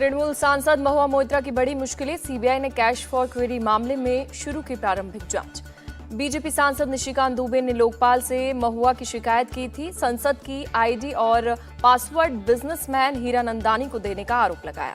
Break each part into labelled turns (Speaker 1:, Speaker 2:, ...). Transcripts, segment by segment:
Speaker 1: तृणमूल सांसद महुआ मोइत्रा की बड़ी मुश्किलें, सीबीआई ने कैश फॉर क्वेरी मामले में शुरू की प्रारंभिक जांच। बीजेपी सांसद निशिकांत दुबे ने लोकपाल से महुआ की शिकायत की थी। संसद की आईडी और पासवर्ड बिजनेसमैन हीरानंदानी को देने का आरोप लगाया।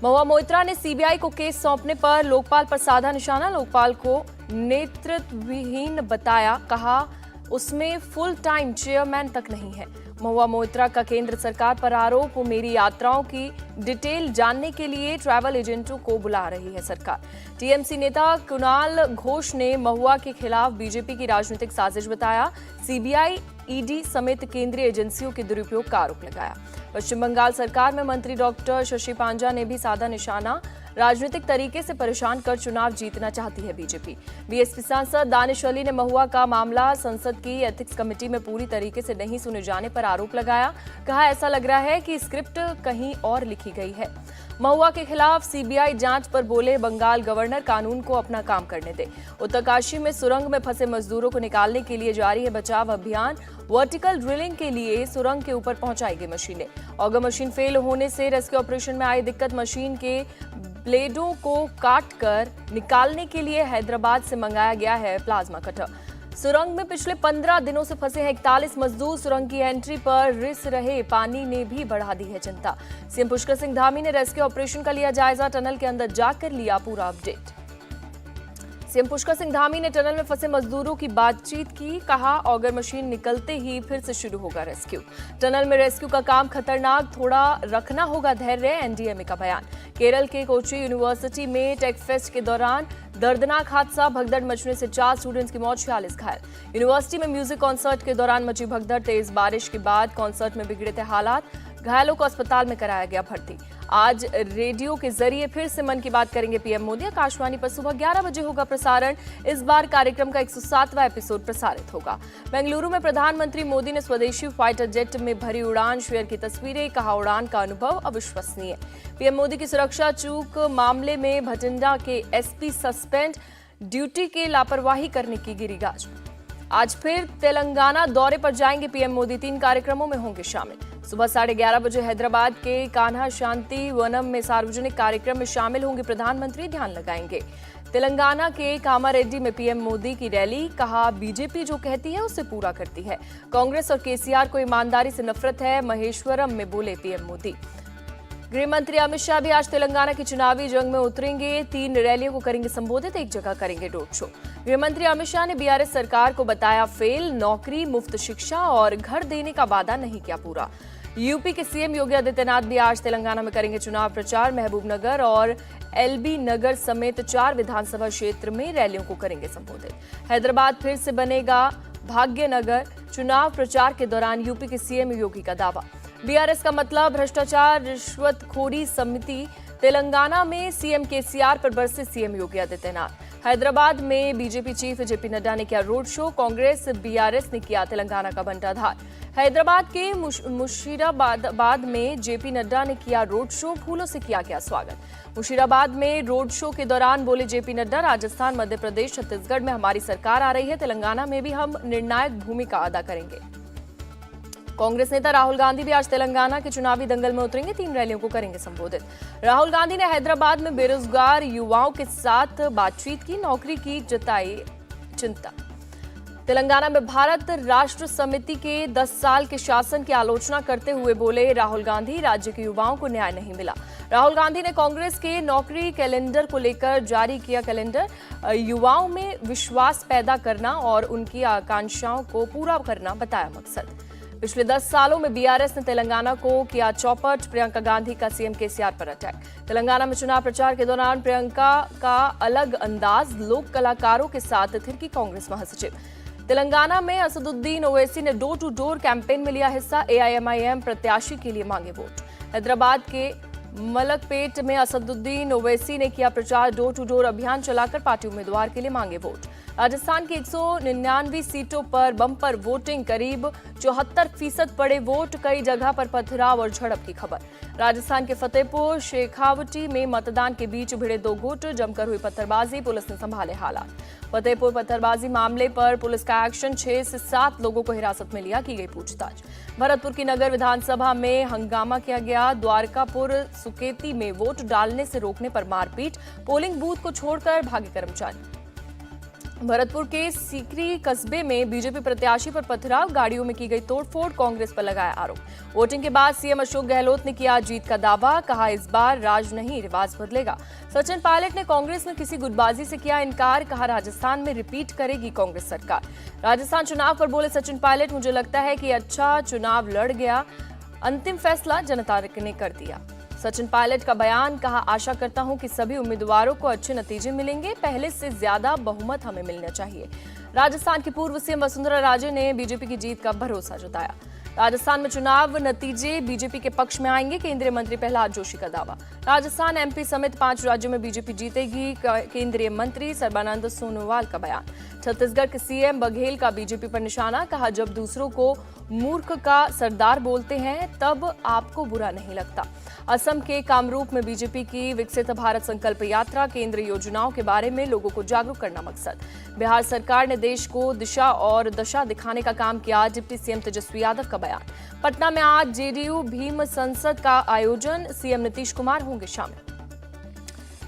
Speaker 1: महुआ मोइत्रा ने सीबीआई को केस सौंपने पर लोकपाल पर साधा निशाना। लोकपाल को नेतृत्वहीन बताया, कहा उसमें फुल टाइम चेयरमैन तक नहीं है। महुआ मोइत्रा का केंद्र सरकार पर आरोप, मेरी यात्राओं की डिटेल जानने के लिए ट्रैवल एजेंटों को बुला रही है सरकार। टीएमसी नेता कुणाल घोष ने महुआ के खिलाफ बीजेपी की राजनीतिक साजिश बताया। सीबीआई, ईडी समेत केंद्रीय एजेंसियों के दुरुपयोग का आरोप लगाया। पश्चिम बंगाल सरकार में मंत्री डॉक्टर शशि पांजा ने भी साधा निशाना। राजनीतिक तरीके से परेशान कर चुनाव जीतना चाहती है बीजेपी। बीएसपी सांसद दानिश अली ने महुआ का मामला संसद की एथिक्स कमेटी में पूरी तरीके से नहीं सुने जाने पर आरोप लगाया। कहा, ऐसा लग रहा है कि स्क्रिप्ट कहीं और लिखी गई है। महुआ के खिलाफ सीबीआई जांच पर बोले बंगाल गवर्नर, कानून को अपना काम करने दे। उत्तरकाशी में सुरंग में फंसे मजदूरों को निकालने के लिए जारी है बचाव अभियान। वर्टिकल ड्रिलिंग के लिए सुरंग के ऊपर पहुंचाई गई मशीनें। ऑगर मशीन फेल होने से रेस्क्यू ऑपरेशन में आई दिक्कत। मशीन के ब्लेडों को काटकर निकालने के लिए हैदराबाद से मंगाया गया है प्लाज्मा कटर। सुरंग में पिछले 15 दिनों से फंसे हैं 41 मजदूर। सुरंग की एंट्री पर रिस रहे पानी ने भी बढ़ा दी है चिंता। सीएम पुष्कर सिंह धामी ने रेस्क्यू ऑपरेशन का लिया जायजा। टनल के अंदर जाकर लिया पूरा अपडेट। सीएम पुष्कर सिंह धामी ने टनल में फंसे मजदूरों की बातचीत की। कहा, ऑगर मशीन निकलते ही फिर से शुरू होगा रेस्क्यू। टनल में रेस्क्यू का काम खतरनाक, थोड़ा रखना होगा धैर्य, एनडीएमए का बयान। केरल के कोची यूनिवर्सिटी में टेक फेस्ट के दौरान दर्दनाक हादसा, भगदड़ मचने से 4 स्टूडेंट्स की मौत, 46 घायल। यूनिवर्सिटी में म्यूजिक कॉन्सर्ट के दौरान मची भगदड़, तेज बारिश के बाद कॉन्सर्ट में बिगड़े थे हालात। घायलों को अस्पताल में कराया गया भर्ती। आज रेडियो के जरिए फिर से मन की बात करेंगे पीएम मोदी। आकाशवाणी पर सुबह 11 बजे होगा प्रसारण। इस बार कार्यक्रम का 107वां एपिसोड प्रसारित होगा। बेंगलुरु में प्रधानमंत्री मोदी ने स्वदेशी फाइटर जेट में भरी उड़ान शेयर की तस्वीरें। कहा, उड़ान का अनुभव अविश्वसनीय। पीएम मोदी की सुरक्षा चूक मामले में भटिंडा के एसपी सस्पेंड, ड्यूटी के लापरवाही करने की गिरी गाज। आज फिर तेलंगाना दौरे पर जाएंगे पीएम मोदी। 3 कार्यक्रमों में होंगे शामिल। सुबह 11:30 बजे हैदराबाद के कान्हा शांति वनम में सार्वजनिक कार्यक्रम में शामिल होंगे प्रधानमंत्री, ध्यान लगाएंगे। तेलंगाना के कामारेड्डी में पीएम मोदी की रैली। कहा, बीजेपी जो कहती है उसे पूरा करती है। कांग्रेस और केसीआर को ईमानदारी से नफरत है, महेश्वरम में बोले पीएम मोदी। गृह मंत्री अमित शाह भी आज तेलंगाना की चुनावी जंग में उतरेंगे। 3 रैलियों को करेंगे संबोधित, एक जगह करेंगे रोड शो। गृह मंत्री अमित शाह ने बीआरएस सरकार को बताया फेल, नौकरी, मुफ्त शिक्षा और घर देने का वादा नहीं किया पूरा। यूपी के सीएम योगी आदित्यनाथ भी आज तेलंगाना में करेंगे चुनाव प्रचार। महबूबनगर और एलबी नगर समेत 4 विधानसभा क्षेत्र में रैलियों को करेंगे संबोधित। हैदराबाद फिर से बनेगा भाग्यनगर, चुनाव प्रचार के दौरान यूपी के सीएम योगी का दावा। बीआरएस का मतलब भ्रष्टाचार रिश्वतखोरी समिति। तेलंगाना में सीएम केसीआर पर बरसे सीएम योगी आदित्यनाथ। हैदराबाद में बीजेपी चीफ जेपी नड्डा ने किया रोड शो। कांग्रेस बीआरएस ने किया तेलंगाना का बंटाधार। हैदराबाद के मुशीराबाद में जेपी नड्डा ने किया रोड शो, फूलों से किया गया स्वागत। मुशीराबाद में रोड शो के दौरान बोले जेपी नड्डा, राजस्थान, मध्य प्रदेश, छत्तीसगढ़ में हमारी सरकार आ रही है, तेलंगाना में भी हम निर्णायक भूमिका अदा करेंगे। कांग्रेस नेता राहुल गांधी भी आज तेलंगाना के चुनावी दंगल में उतरेंगे। 3 रैलियों को करेंगे संबोधित। राहुल गांधी ने हैदराबाद में बेरोजगार युवाओं के साथ बातचीत की, नौकरी की जताई चिंता। तेलंगाना में भारत राष्ट्र समिति के 10 साल के शासन की आलोचना करते हुए बोले राहुल गांधी, राज्य के युवाओं को न्याय नहीं मिला। राहुल गांधी ने कांग्रेस के नौकरी कैलेंडर को लेकर जारी किया कैलेंडर। युवाओं में विश्वास पैदा करना और उनकी आकांक्षाओं को पूरा करना बताया मकसद। पिछले 10 सालों में बीआरएस ने तेलंगाना को किया चौपट। प्रियंका गांधी का सीएम केसीआर पर अटैक। तेलंगाना में चुनाव प्रचार के दौरान प्रियंका का अलग अंदाज, लोक कलाकारों के साथ थिरकी कांग्रेस महासचिव। तेलंगाना में असदुद्दीन ओवैसी ने डोर टू डोर कैंपेन में लिया हिस्सा। एआईएमआईएम प्रत्याशी के लिए मांगे वोट। हैदराबाद के मलकपेट में असदुद्दीन ओवैसी ने किया प्रचार। डोर टू डोर अभियान चलाकर पार्टी उम्मीदवार के लिए मांगे वोट। राजस्थान की 199 सीटों पर बम्पर वोटिंग, करीब 74% पड़े वोट, कई जगह पर पथराव और झड़प की खबर। राजस्थान के फतेहपुर शेखावटी में मतदान के बीच भिड़े दो गुट, जमकर हुई पत्थरबाजी, पुलिस ने संभाले हालात। फतेहपुर पत्थरबाजी मामले पर पुलिस का एक्शन, 6 से 7 लोगों को हिरासत में लिया, की गई पूछताछ। भरतपुर की नगर विधानसभा में हंगामा किया गया, द्वारकापुर सुकेती में वोट डालने से रोकने पर मारपीट, पोलिंग बूथ को छोड़कर भागे कर्मचारी। भरतपुर के सीकरी कस्बे में बीजेपी प्रत्याशी पर पथराव, गाड़ियों में की गई तोड़फोड़, कांग्रेस पर लगाया आरोप। वोटिंग के बाद सीएम अशोक गहलोत ने किया जीत का दावा, कहा इस बार राज नहीं रिवाज बदलेगा। सचिन पायलट ने कांग्रेस में किसी गुटबाजी से किया इनकार, कहा राजस्थान में रिपीट करेगी कांग्रेस सरकार। राजस्थान चुनाव पर बोले सचिन पायलट, मुझे लगता है कि अच्छा चुनाव लड़ गया, अंतिम फैसला जनता ने कर दिया। सचिन पायलट का बयान, कहा आशा करता हूं कि सभी उम्मीदवारों को अच्छे नतीजे मिलेंगे, पहले से ज्यादा बहुमत हमें मिलना चाहिए। राजस्थान की पूर्व सीएम वसुंधरा राजे ने बीजेपी की जीत का भरोसा जताया। राजस्थान में चुनाव नतीजे बीजेपी के पक्ष में आएंगे, केंद्रीय मंत्री प्रहलाद जोशी का दावा। राजस्थान, एमपी समेत 5 राज्यों में बीजेपी जीतेगी, केंद्रीय मंत्री सर्बानंद सोनोवाल का बयान। छत्तीसगढ़ के सीएम बघेल का बीजेपी पर निशाना, कहा जब दूसरों को मूर्ख का सरदार बोलते हैं तब आपको बुरा नहीं लगता। असम के कामरूप में बीजेपी की विकसित भारत संकल्प यात्रा, केंद्रीय योजनाओं के बारे में लोगों को जागरूक करना मकसद। बिहार सरकार ने देश को दिशा और दशा दिखाने का काम किया, डिप्टी सीएम तेजस्वी यादव का बयान। पटना में आज जेडीयू भीम संसद का आयोजन, सीएम नीतीश कुमार होंगे शामिल।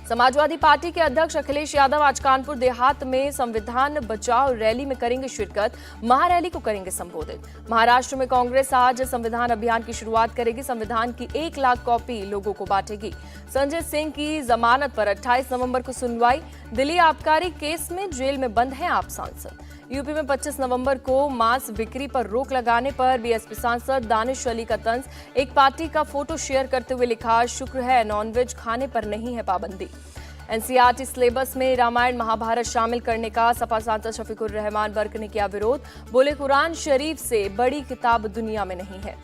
Speaker 1: समाजवादी पार्टी के अध्यक्ष अखिलेश यादव आज कानपुर देहात में संविधान बचाओ रैली में करेंगे शिरकत, महारैली को करेंगे संबोधित। महाराष्ट्र में कांग्रेस आज संविधान अभियान की शुरुआत करेगी, संविधान की 1 लाख कॉपी लोगों को बांटेगी। संजय सिंह की जमानत पर 28 नवंबर को सुनवाई, दिल्ली आबकारी केस में जेल में बंद हैं आप सांसद। यूपी में 25 नवंबर को मांस बिक्री पर रोक लगाने पर बीएसपी सांसद दानिश अली का तंज, एक पार्टी का फोटो शेयर करते हुए लिखा, शुक्र है नॉनवेज खाने पर नहीं है पाबंदी। एनसीईआरटी सिलेबस में रामायण महाभारत शामिल करने का सपा सांसद शफीकुर रहमान बर्क ने किया विरोध, बोले कुरान शरीफ से बड़ी किताब दुनिया में नहीं है।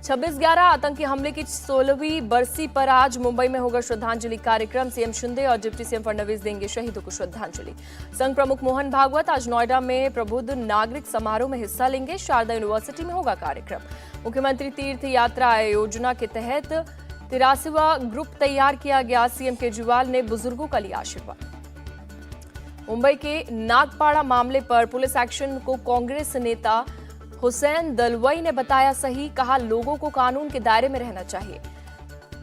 Speaker 1: 26/11 आतंकी हमले की 16वीं बरसी पर आज मुंबई में होगा श्रद्धांजलि कार्यक्रम, सीएम शिंदे और डिप्टी सीएम फडणवीस देंगे शहीदों को श्रद्धांजलि। संघ प्रमुख मोहन भागवत आज नोएडा में प्रबुद्ध नागरिक समारोह में हिस्सा लेंगे, शारदा यूनिवर्सिटी में होगा कार्यक्रम। मुख्यमंत्री तीर्थ यात्रा योजना के तहत 83वां ग्रुप तैयार किया गया, सीएम केजरीवाल ने बुजुर्गों का लिया आशीर्वाद। मुंबई के नागपाड़ा मामले पर पुलिस एक्शन को कांग्रेस नेता हुसैन दलवाई ने बताया सही, कहा लोगों को कानून के दायरे में रहना चाहिए।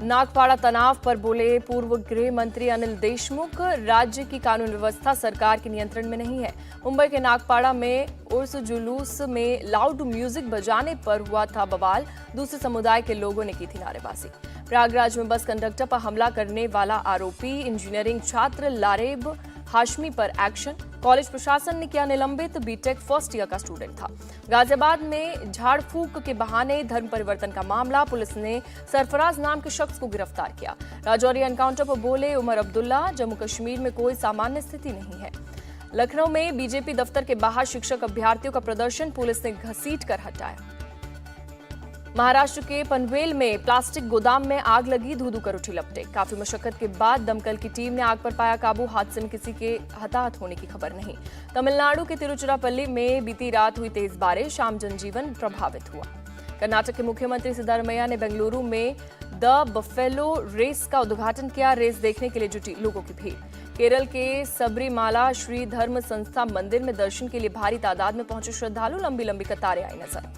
Speaker 1: नागपाड़ा तनाव पर बोले पूर्व गृह मंत्री अनिल देशमुख, राज्य की कानून व्यवस्था सरकार के नियंत्रण में नहीं है। मुंबई के नागपाड़ा में उर्स जुलूस में लाउड म्यूजिक बजाने पर हुआ था बवाल, दूसरे समुदाय के लोगों ने की थी नारेबाजी। प्रयागराज में बस कंडक्टर पर हमला करने वाला आरोपी इंजीनियरिंग छात्र लारेब हाशमी पर एक्शन, कॉलेज प्रशासन ने किया निलंबित, बीटेक फर्स्ट ईयर का स्टूडेंट था। गाजियाबाद में झाड़ फूक के बहाने धर्म परिवर्तन का मामला, पुलिस ने सरफराज नाम के शख्स को गिरफ्तार किया। राजौरी एनकाउंटर पर बोले उमर अब्दुल्ला, जम्मू कश्मीर में कोई सामान्य स्थिति नहीं है। लखनऊ में बीजेपी दफ्तर के बाहर शिक्षक अभ्यर्थियों का प्रदर्शन, पुलिस ने घसीट कर हटाया। महाराष्ट्र के पनवेल में प्लास्टिक गोदाम में आग लगी, धू-धू कर उठी लपटें। काफी मशक्कत के बाद दमकल की टीम ने आग पर पाया काबू, हादसे में किसी के हताहत होने की खबर नहीं। तमिलनाडु के तिरुचिरापल्ली में बीती रात हुई तेज बारिश, आम जनजीवन प्रभावित हुआ। कर्नाटक के मुख्यमंत्री सिद्धारमैया ने बेंगलुरु में द बफेलो रेस का उद्घाटन किया, रेस देखने के लिए जुटी लोगों की भीड़। केरल के सबरीमाला श्री धर्म संस्था मंदिर में दर्शन के लिए भारी तादाद में पहुंचे श्रद्धालु, लंबी लंबी कतारें आई नजर।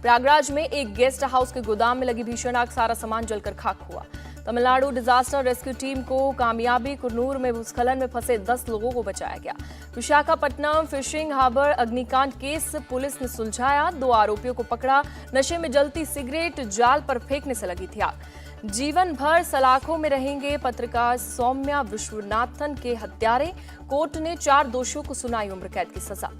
Speaker 1: प्रयागराज में एक गेस्ट हाउस के गोदाम में लगी भीषण आग, सारा सामान जलकर खाक हुआ। तमिलनाडु डिजास्टर रेस्क्यू टीम को कामयाबी, कुन्नूर में भूस्खलन में फंसे 10 लोगों को बचाया गया। विशाखापट्टनम फिशिंग हार्बर अग्निकांड केस पुलिस ने सुलझाया, 2 आरोपियों को पकड़ा, नशे में जलती सिगरेट जाल पर फेंकने से लगी थी आग। जीवन भर सलाखों में रहेंगे पत्रकार सौम्या विश्वनाथन के हत्यारे, कोर्ट ने 4 दोषियों को सुनाई उम्र कैद की सजा।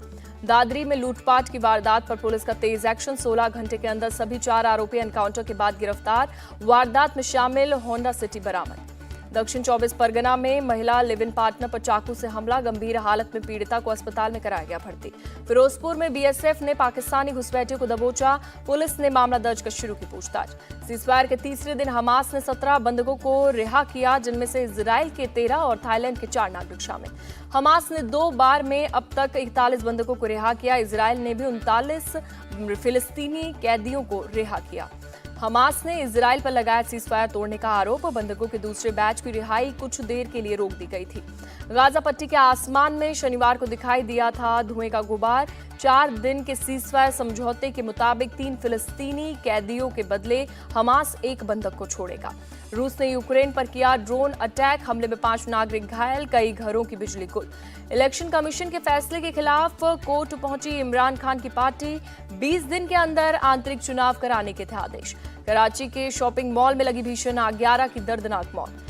Speaker 1: दादरी में लूटपाट की वारदात पर पुलिस का तेज एक्शन, 16 घंटे के अंदर सभी 4 आरोपी एनकाउंटर के बाद गिरफ्तार, वारदात में शामिल होंडा सिटी बरामद। दक्षिण 24 परगना में महिला लिव इन पार्टनर पर चाकू से हमला, गंभीर हालत में पीड़िता को अस्पताल में कराया गया भर्ती। फिरोजपुर में बीएसएफ ने पाकिस्तानी घुसपैठियों को दबोचा, पुलिस ने मामला दर्ज कर शुरू की पूछताछ। सीजफायर के तीसरे दिन हमास ने 17 बंधकों को रिहा किया, जिनमें से इजराइल के 13 और थाईलैंड के 4 नागरिक शामिल। हमास ने 2 बार में अब तक 41 बंधकों को रिहा किया। इजराइल ने भी 39 फिलिस्तीनी कैदियों को रिहा किया। हमास ने इजराइल पर लगाया सीजफायर तोड़ने का आरोप। बंधकों के दूसरे बैच की रिहाई कुछ देर के लिए रोक दी गई थी। गाजा पट्टी के आसमान में शनिवार को दिखाई दिया था धुएं का गुबार। 4 दिन के सीजफायर समझौते के मुताबिक 3 फिलिस्तीनी कैदियों के बदले हमास 1 बंधक को छोड़ेगा। रूस ने यूक्रेन पर किया ड्रोन अटैक, हमले में 5 नागरिक घायल, कई घरों की बिजली गुल। इलेक्शन कमीशन के फैसले के खिलाफ कोर्ट पहुंची इमरान खान की पार्टी। 20 दिन के अंदर आंतरिक चुनाव कराने के थे आदेश। कराची के शॉपिंग मॉल में लगी भीषण आग, 11 की दर्दनाक मौत।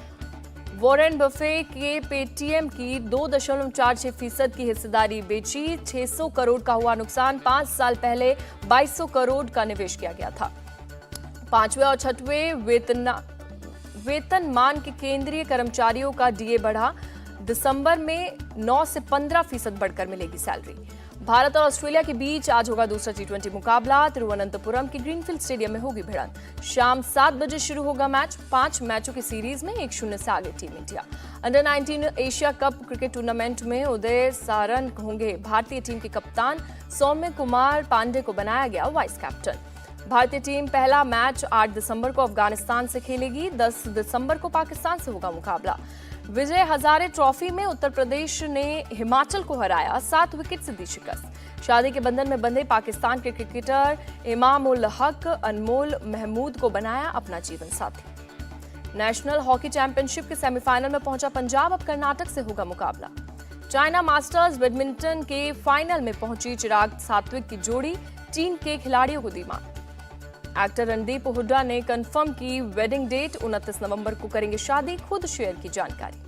Speaker 1: वॉरेन बफे के पेटीएम की 2.46% की हिस्सेदारी बेची, 600 करोड़ का हुआ नुकसान। 5 साल पहले 2200 करोड़ का निवेश किया गया था। 5वें और 6वें वेतनमान के केंद्रीय कर्मचारियों का डीए बढ़ा, दिसंबर में 9 से 15% बढ़कर मिलेगी सैलरी। भारत और ऑस्ट्रेलिया के बीच आज होगा दूसरा T20 मुकाबला। तिरुवनंतपुरम के ग्रीनफील्ड स्टेडियम में होगी भिड़ंत। शाम 7 बजे शुरू होगा मैच। 5 मैचों की सीरीज में 1-0 से आगे team India. Under 19 Asia cup cricket tournament में उदय सारन होंगे भारतीय टीम के कप्तान। सौम्य कुमार पांडे को बनाया गया वाइस कैप्टन। भारतीय टीम पहला मैच 8 दिसंबर को अफगानिस्तान से खेलेगी। 10 दिसंबर को पाकिस्तान से होगा मुकाबला। विजय हजारे ट्रॉफी में उत्तर प्रदेश ने हिमाचल को हराया, 7 विकेट से दी शिकस्त। शादी के बंधन में बंधे पाकिस्तान के क्रिकेटर इमाम उल हक अनमोल महमूद को बनाया अपना जीवन साथी। नेशनल हॉकी चैंपियनशिप के सेमीफाइनल में पहुंचा पंजाब, अब कर्नाटक से होगा मुकाबला। चाइना मास्टर्स बैडमिंटन के फाइनल में पहुंची चिराग सात्विक की जोड़ी, टीम के खिलाड़ियों को दी मात। एक्टर रणदीप हुड्डा ने कंफर्म की वेडिंग डेट, 29 नवंबर को करेंगे शादी, खुद शेयर की जानकारी।